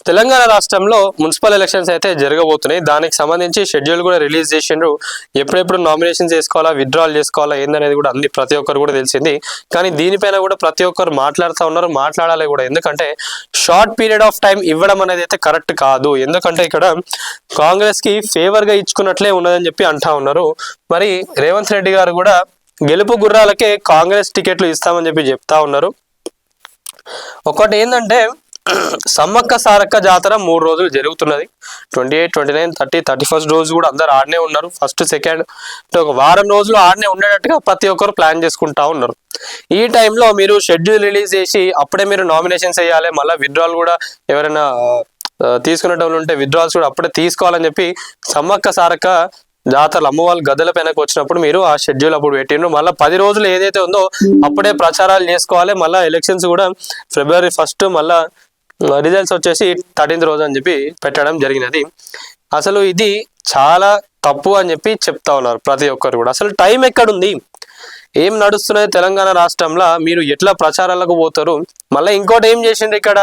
తెలంగాణ రాష్ట్రంలో municipal elections అయితే జరగబోతున్నాయి. దానికి సంబంధించి షెడ్యూల్ కూడా రిలీజ్ చేసిండ్రు. ఎప్పుడెప్పుడు నామినేషన్ చేసుకోవాలా, విత్డ్రాల్ చేసుకోవాలా ఏందనేది కూడా ప్రతి ఒక్కరు కూడా తెలిసింది. కానీ దీనిపైన కూడా ప్రతి ఒక్కరు మాట్లాడుతూ ఉన్నారు, మాట్లాడాలి కూడా. ఎందుకంటే షార్ట్ పీరియడ్ ఆఫ్ టైం ఇవ్వడం అనేది అయితే కరెక్ట్ కాదు. ఎందుకంటే ఇక్కడ కాంగ్రెస్ కి ఫేవర్ గా ఇచ్చుకున్నట్లే ఉన్నదని చెప్పి అంటా ఉన్నారు. మరి రేవంత్ రెడ్డి గారు కూడా గెలుపు గుర్రాలకే కాంగ్రెస్ టికెట్లు ఇస్తామని చెప్పి చెప్తా ఉన్నారు. ఒకటి ఏంటంటే సమ్మక్క సారక్క జాతర 3 రోజులు జరుగుతున్నది. 28, 29, 30, 31 రోజు కూడా అందరు ఆడనే ఉన్నారు. ఫస్ట్, సెకండ్ ఒక వారం రోజులు ఆడనే ఉండేటట్టుగా ప్రతి ఒక్కరు ప్లాన్ చేసుకుంటా ఉన్నారు. ఈ టైంలో మీరు షెడ్యూల్ రిలీజ్ చేసి అప్పుడే మీరు నామినేషన్స్ వేయాలి, మళ్ళీ విత్డ్రాల్ కూడా ఎవరైనా తీసుకునేటోళ్ళు ఉంటే విత్డ్రాల్స్ కూడా అప్పుడే తీసుకోవాలని చెప్పి సమ్మక్క సారక్క జాతరలు అమ్మవాళ్ళు గద్దెల పైనకు వచ్చినప్పుడు మీరు ఆ షెడ్యూల్ అప్పుడు పెట్టిండ్రు. మళ్ళీ 10 రోజులు ఏదైతే ఉందో అప్పుడే ప్రచారాలు చేసుకోవాలి. మళ్ళీ ఎలక్షన్స్ కూడా February 1 మళ్ళా రిజల్ట్స్ వచ్చేసి 13th రోజు అని చెప్పి పెట్టడం జరిగినది. అసలు ఇది చాలా తప్పు అని చెప్పి చెప్తా ఉన్నారు ప్రతి ఒక్కరు కూడా. అసలు టైం ఎక్కడుంది, ఏం నడుస్తున్నది తెలంగాణ రాష్ట్రంలో, మీరు ఎట్లా ప్రచారాలకు పోతారు? మళ్ళీ ఇంకోటి ఏం చేసిండ్రు ఇక్కడ,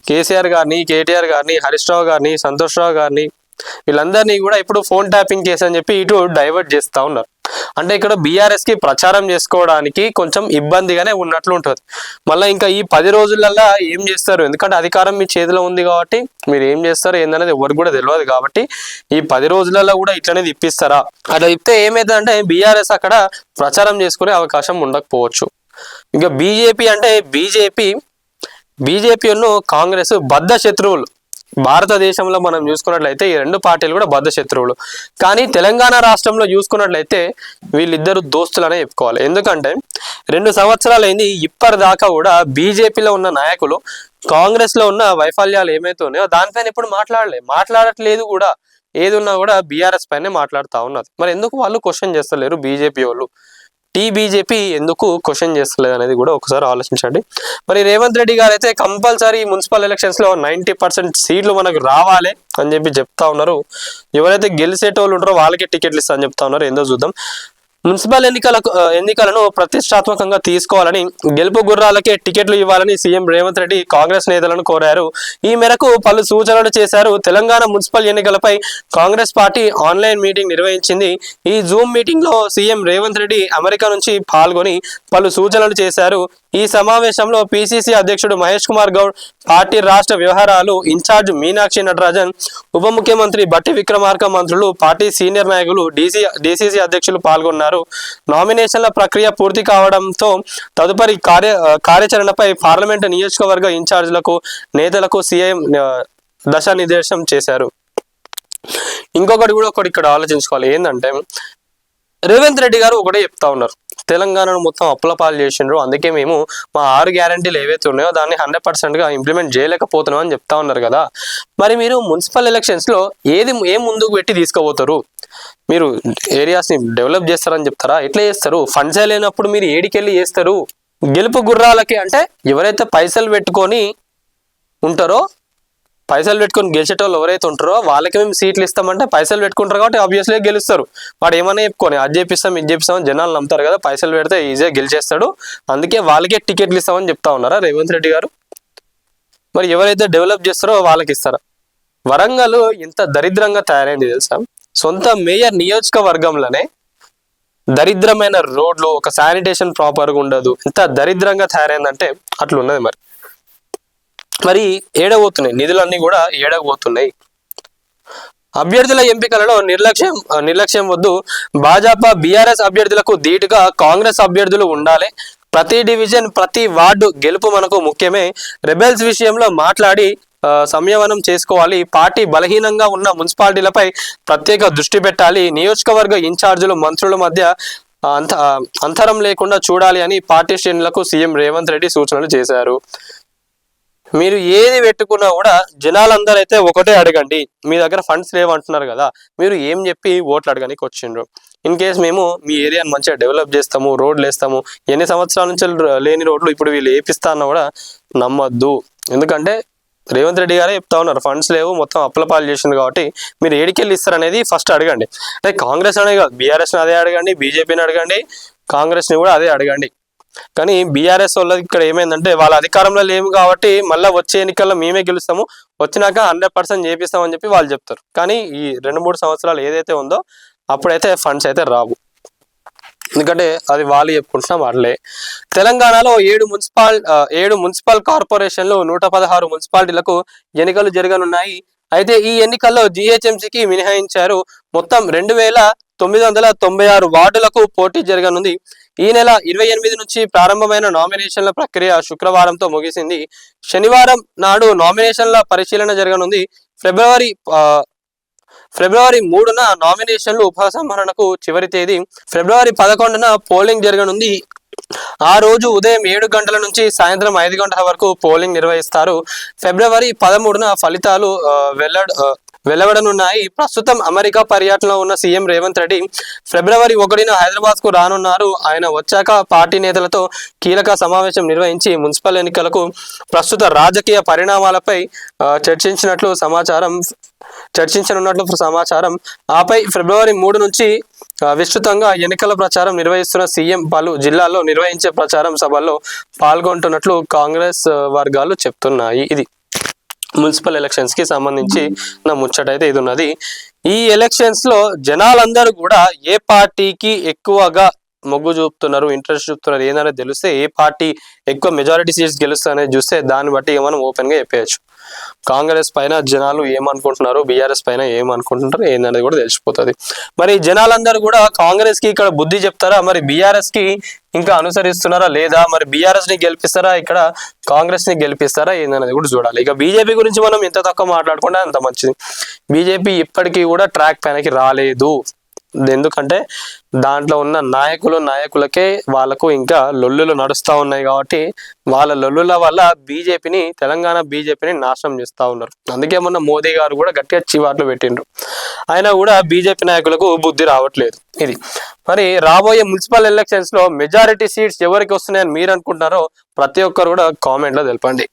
కేసీఆర్ గారిని, కేటీఆర్ గారిని, హరీష్ రావు గారిని, సంతోష్ రావు గారిని వీళ్ళందరినీ కూడా ఇప్పుడు ఫోన్ ట్యాపింగ్ కేసు అని చెప్పి ఇటు డైవర్ట్ చేస్తూ ఉన్నారు. అంటే ఇక్కడ బీఆర్ఎస్ కి ప్రచారం చేసుకోవడానికి కొంచెం ఇబ్బందిగానే ఉన్నట్లు ఉంటుంది. మళ్ళీ ఇంకా ఈ 10 రోజులల్లో ఏం చేస్తారు? ఎందుకంటే అధికారం మీ చేతిలో ఉంది కాబట్టి మీరు ఏం చేస్తారు ఏందనేది ఎవరికి కూడా తెలియదు. కాబట్టి ఈ 10 రోజులలో కూడా ఇట్లనే తిప్పిస్తారా? అట్లా తిప్పితే ఏమైతుందంటే బీఆర్ఎస్ అక్కడ ప్రచారం చేసుకునే అవకాశం ఉండకపోవచ్చు. ఇంకా బీజేపీ అంటే బీజేపీను కాంగ్రెస్ బద్ధ శత్రువులు. భారతదేశంలో మనం చూసుకున్నట్లయితే ఈ 2 పార్టీలు కూడా బద్ధ శత్రువులు. కానీ తెలంగాణ రాష్ట్రంలో చూసుకున్నట్లయితే వీళ్ళిద్దరు దోస్తులనే చెప్పుకోవాలి. ఎందుకంటే 2 సంవత్సరాలు అయింది, ఇప్పటిదాకా కూడా బీజేపీలో ఉన్న నాయకులు కాంగ్రెస్ లో ఉన్న వైఫల్యాలు ఏమైతే ఉన్నాయో దానిపైన ఇప్పుడు మాట్లాడట్లేదు కూడా. ఏది ఉన్నా కూడా బీఆర్ఎస్ పైనే మాట్లాడుతూ ఉన్నది. మరి ఎందుకు వాళ్ళు క్వశ్చన్ చేస్తలేరు? బీజేపీ వాళ్ళు బీజేపీ ఎందుకు క్వశ్చన్ చేస్తలేదు అనేది కూడా ఒకసారి ఆలోచించండి. మరి రేవంత్ రెడ్డి గారు అయితే కంపల్సరీ మున్సిపల్ ఎలక్షన్స్ లో 90% సీట్లు మనకు రావాలి అని చెప్పి చెప్తా ఉన్నారు. ఎవరైతే గెలిచేటోళ్ళు ఉంటారో వాళ్ళకే టికెట్లు ఇస్తా అని చెప్తా ఉన్నారు. ఏందో చూద్దాం. మున్సిపల్ ఎన్నికలను ప్రతిష్టాత్మకంగా తీసుకోవాలని, గెలుపు గుర్రాలకే టికెట్లు ఇవ్వాలని సీఎం రేవంత్ రెడ్డి కాంగ్రెస్ నేతలను కోరారు. ఈ మేరకు పలు సూచనలు చేశారు. తెలంగాణ మున్సిపల్ ఎన్నికలపై కాంగ్రెస్ పార్టీ ఆన్లైన్ మీటింగ్ నిర్వహించింది. ఈ జూమ్ మీటింగ్ లో సీఎం రేవంత్ రెడ్డి అమెరికా నుంచి పాల్గొని పలు సూచనలు చేశారు. ఈ సమావేశంలో పిసిసి అధ్యక్షుడు మహేష్ కుమార్ గౌడ్, పార్టీ రాష్ట్ర వ్యవహారాలు ఇన్ఛార్జ్ మీనాక్షి నటరాజన్, ఉప ముఖ్యమంత్రి బట్టి విక్రమార్క, మంత్రులు, పార్టీ సీనియర్ నాయకులు, డిసిసి అధ్యక్షులు పాల్గొన్నారు. నామినేషన్ల ప్రక్రియ పూర్తి కావడంతో తదుపరి కార్యాచరణపై పార్లమెంటు నియోజకవర్గ ఇన్ఛార్జీలకు, నేతలకు సీఎం దిశానిర్దేశం చేశారు. ఇంకొకటి కూడా ఇక్కడ ఆలోచించుకోవాలి. ఏంటంటే రేవంత్ రెడ్డి గారు ఒకటే చెప్తా ఉన్నారు, తెలంగాణను మొత్తం అప్పులపాలు చేసిండ్రు, అందుకే మేము మా 6 గ్యారంటీలు ఏవైతే ఉన్నాయో దాన్ని 100%గా ఇంప్లిమెంట్ చేయలేకపోతున్నాం అని చెప్తా ఉన్నారు కదా. మరి మీరు మున్సిపల్ ఎలక్షన్స్ లో ఏం ముందుకు పెట్టి తీసుకోబోతారు? మీరు ఏరియాస్ ని డెవలప్ చేస్తారని చెప్తారా? ఎట్లా చేస్తారు? ఫండ్స్ లేనప్పుడు మీరు ఏడికెళ్ళి చేస్తారు? గెలుపు గుర్రాలకి అంటే ఎవరైతే పైసలు పెట్టుకొని ఉంటారో, పైసలు పెట్టుకొని గెలిచేటోళ్ళు ఎవరైతే ఉంటారో వాళ్ళకి మేము సీట్లు ఇస్తామంటే పైసలు పెట్టుకుంటారు కాబట్టి ఆబ్వియస్లీ గెలుస్తారు. వాడు ఏమైనా చెప్పుకొని అది చేపిస్తాం ఇది చేపిస్తామని జనాలు నమ్ముతారు కదా. పైసలు పెడితే ఈజీగా గెలిచేస్తాడు, అందుకే వాళ్ళకే టికెట్లు ఇస్తామని చెప్తా ఉన్నారా రేవంత్ రెడ్డి గారు? మరి ఎవరైతే డెవలప్ చేస్తారో వాళ్ళకి ఇస్తారా? వరంగల్ ఇంత దరిద్రంగా తయారైంది తెలుసా? సొంత మేయర్ నియోజకవర్గంలోనే దరిద్రమైన రోడ్లు, ఒక శానిటేషన్ ప్రాపర్గా ఉండదు, ఎంత దరిద్రంగా తయారైందంటే అట్లున్నది. మరి ఏడబోతున్నాయి నిధులన్నీ కూడా ఏడబోతున్నాయి. అభ్యర్థుల ఎంపికలలో నిర్లక్ష్యం వద్దు. భాజపా బీఆర్ఎస్ అభ్యర్థులకు ధీటుగా కాంగ్రెస్ అభ్యర్థులు ఉండాలి. ప్రతి డివిజన్, ప్రతి వార్డు గెలుపు మనకు ముఖ్యమే. రెబెల్స్ విషయంలో మాట్లాడి సంయమనం చేసుకోవాలి. పార్టీ బలహీనంగా ఉన్న మున్సిపాలిటీలపై ప్రత్యేక దృష్టి పెట్టాలి. నియోజకవర్గ ఇన్ఛార్జీలు, మంత్రుల మధ్య అంతరం లేకుండా చూడాలి అని పార్టీ శ్రేణులకు సీఎం రేవంత్ రెడ్డి సూచనలు చేశారు. మీరు ఏది పెట్టుకున్నా కూడా జనాలందరూ అయితే ఒకటే అడగండి, మీ దగ్గర ఫండ్స్ లేవంటున్నారు కదా, మీరు ఏం చెప్పి ఓట్లు అడగడానికి వచ్చిండ్రు? ఇన్ కేస్ మేము మీ ఏరియాని మంచిగా డెవలప్ చేస్తాము, రోడ్లు వేస్తాము, ఎన్ని సంవత్సరాల నుంచి లేని రోడ్లు ఇప్పుడు వీళ్ళు వేపిస్తా అన్నా కూడా నమ్మద్దు. ఎందుకంటే రేవంత్ రెడ్డి గారే చెప్తా ఉన్నారు, ఫండ్స్ లేవు, మొత్తం అప్పులపాలు చేసింది కాబట్టి మీరు ఏడికెళ్ళి ఇస్తారనేది ఫస్ట్ అడగండి. అంటే కాంగ్రెస్ అనే కాదు, బీఆర్ఎస్ని అదే అడగండి, బీజేపీని అడగండి, కాంగ్రెస్ని కూడా అదే అడగండి. కానీ బీఆర్ఎస్ వాళ్ళకి ఇక్కడ ఏమైందంటే వాళ్ళ అధికారంలో లేము కాబట్టి మళ్ళీ వచ్చే ఎన్నికల్లో మేమే గెలుస్తాము, వచ్చినాక 100% చేపిస్తామని చెప్పి వాళ్ళు చెప్తారు. కానీ ఈ 2-3 సంవత్సరాలు ఏదైతే ఉందో అప్పుడైతే ఫండ్స్ అయితే రావు, ఎందుకంటే అది వాళ్ళు చెప్పుకుంటున్న వాళ్ళే. తెలంగాణలో 7 మున్సిపల్ కార్పొరేషన్లు 116 మున్సిపాలిటీలకు ఎన్నికలు జరగనున్నాయి. అయితే ఈ ఎన్నికల్లో జిహెచ్ఎంసీకి మినహాయించారు. మొత్తం 2996 వార్డులకు పోటీ జరగనుంది. ఈ నెల 28 నుంచి ప్రారంభమైన నామినేషన్ల ప్రక్రియ శుక్రవారంతో ముగిసింది. శనివారం నాడు నామినేషన్ల పరిశీలన జరగనుంది. ఫిబ్రవరి 3న నామినేషన్లు ఉపసంహరణకు చివరి తేదీ. ఫిబ్రవరి 11న పోలింగ్ జరగనుంది. ఆ రోజు ఉదయం 7 గంటల నుంచి సాయంత్రం 5 గంటల వరకు పోలింగ్ నిర్వహిస్తారు. ఫిబ్రవరి 13న ఫలితాలు వెలువడనున్నాయి. ప్రస్తుతం అమెరికా పర్యటనలో ఉన్న సీఎం రేవంత్ రెడ్డి ఫిబ్రవరి 1న హైదరాబాద్ కు రానున్నారు. ఆయన వచ్చాక పార్టీ నేతలతో కీలక సమావేశం నిర్వహించి మున్సిపల్ ఎన్నికలకు ప్రస్తుత రాజకీయ పరిణామాలపై చర్చించనున్నట్లు సమాచారం. ఆపై ఫిబ్రవరి 3 నుంచి విస్తృతంగా ఎన్నికల ప్రచారం నిర్వహిస్తున్న సీఎం పలు జిల్లాల్లో నిర్వహించే ప్రచారం సభల్లో పాల్గొంటున్నట్లు కాంగ్రెస్ వర్గాలు చెప్తున్నాయి. ఇది మున్సిపల్ ఎలక్షన్స్ కి సంబంధించి నా ముచ్చట అయితే ఇది ఉన్నది. ఈ ఎలక్షన్స్ లో జనాలందరూ కూడా ఏ పార్టీకి ఎక్కువగా మొగ్గు చూపుతున్నారు, ఇంట్రెస్ట్ చూపుతున్నారు ఏంటనేది తెలిస్తే, ఏ పార్టీ ఎక్కువ మెజారిటీ సీట్స్ గెలుస్తారనేది చూస్తే దాన్ని బట్టి మనం ఓపెన్ గా చెప్పేయచ్చు. కాంగ్రెస్ పైన జనాలు ఏమనుకుంటున్నారు, బీఆర్ఎస్ పైన ఏమనుకుంటున్నారు ఏందనేది కూడా తెలిసిపోతుంది. మరి జనాలందరూ కూడా కాంగ్రెస్ కి ఇక్కడ బుద్ధి చెప్తారా, మరి బీఆర్ఎస్ కి ఇంకా అనుసరిస్తున్నారా లేదా, మరి బీఆర్ఎస్ ని గెలిపిస్తారా, ఇక్కడ కాంగ్రెస్ ని గెలిపిస్తారా ఏందనేది కూడా చూడాలి. ఇక బీజేపీ గురించి మనం ఎంత తక్కువ మాట్లాడుకుంటే అంత మంచిది. బీజేపీ ఇప్పటికీ కూడా ట్రాక్ పైనకి రాలేదు. ఎందుకంటే దాంట్లో ఉన్న నాయకులకే వాళ్ళకు ఇంకా లొల్లులు నడుస్తూ ఉన్నాయి కాబట్టి వాళ్ళ లొల్లుల వల్ల తెలంగాణ బీజేపీని నాశనం చేస్తూ ఉన్నారు. అందుకే మొన్న మోదీ గారు కూడా గట్టిగా చివాట్లు పెట్టిండ్రు. అయినా కూడా బీజేపీ నాయకులకు బుద్ధి రావట్లేదు. ఇది మరి రాబోయే మున్సిపల్ ఎలక్షన్స్ లో మెజారిటీ సీట్స్ ఎవరికి వస్తున్నాయని మీరు అనుకుంటున్నారో ప్రతి ఒక్కరు కూడా కామెంట్ లో తెలపండి.